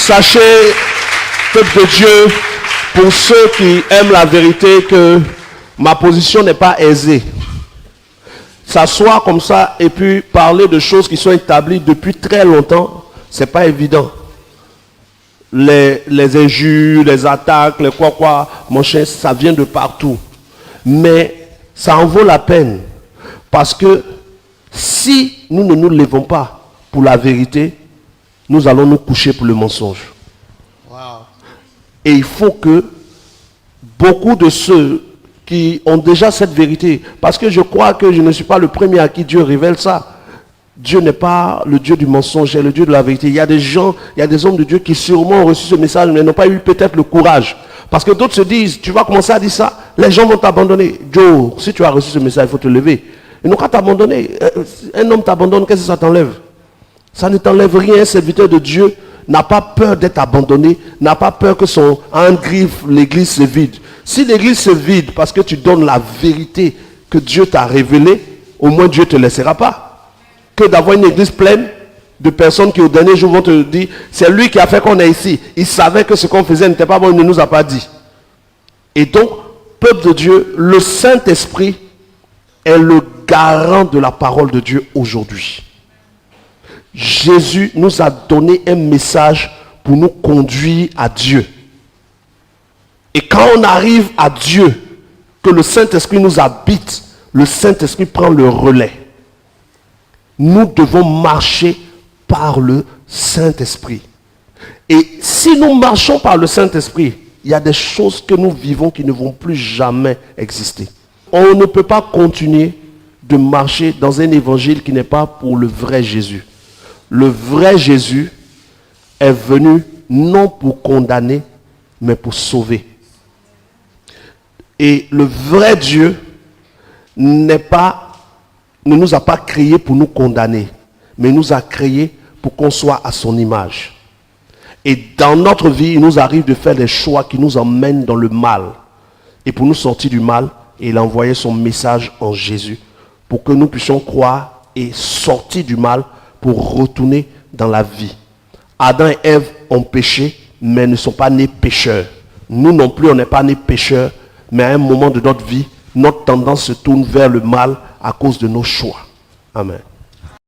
Sachez, peuple de Dieu, pour ceux qui aiment la vérité, que ma position n'est pas aisée. S'asseoir comme ça et puis parler de choses qui sont établies depuis très longtemps, c'est pas évident. Les injures, les attaques, les quoi, mon chien, ça vient de partout. Mais ça en vaut la peine. Parce que si nous ne nous levons pas pour la vérité, nous allons nous coucher pour le mensonge. Wow. Et il faut que beaucoup de ceux qui ont déjà cette vérité, parce que je crois que je ne suis pas le premier à qui Dieu révèle ça. Dieu n'est pas le Dieu du mensonge, c'est le Dieu de la vérité. Il y a des gens, il y a des hommes de Dieu qui sûrement ont reçu ce message, mais n'ont pas eu peut-être le courage. Parce que d'autres se disent, tu vas commencer à dire ça, les gens vont t'abandonner. Joe, si tu as reçu ce message, il faut te lever. Ils n'ont qu'à t'abandonner. Un homme t'abandonne, qu'est-ce que ça t'enlève? Ça ne t'enlève rien. Un serviteur de Dieu n'a pas peur d'être abandonné, n'a pas peur que son griffe, l'église se vide. Si l'église se vide parce que tu donnes la vérité que Dieu t'a révélée, au moins Dieu ne te laissera pas. Que d'avoir une église pleine de personnes qui au dernier jour vont te dire, c'est lui qui a fait qu'on est ici. Il savait que ce qu'on faisait n'était pas bon, il ne nous a pas dit. Et donc, peuple de Dieu, le Saint-Esprit est le garant de la parole de Dieu aujourd'hui. Jésus nous a donné un message pour nous conduire à Dieu. Et quand on arrive à Dieu, que le Saint-Esprit nous habite, le Saint-Esprit prend le relais. Nous devons marcher par le Saint-Esprit. Et si nous marchons par le Saint-Esprit, il y a des choses que nous vivons qui ne vont plus jamais exister. On ne peut pas continuer de marcher dans un évangile qui n'est pas pour le vrai Jésus. Le vrai Jésus est venu non pour condamner, mais pour sauver. Et le vrai Dieu ne nous a pas créés pour nous condamner, mais nous a créés pour qu'on soit à son image. Et dans notre vie, il nous arrive de faire des choix qui nous emmènent dans le mal. Et pour nous sortir du mal, il a envoyé son message en Jésus pour que nous puissions croire et sortir du mal pour retourner dans la vie. Adam et Ève ont péché, mais ne sont pas nés pécheurs. Nous non plus, on n'est pas nés pécheurs, mais à un moment de notre vie, notre tendance se tourne vers le mal à cause de nos choix. Amen.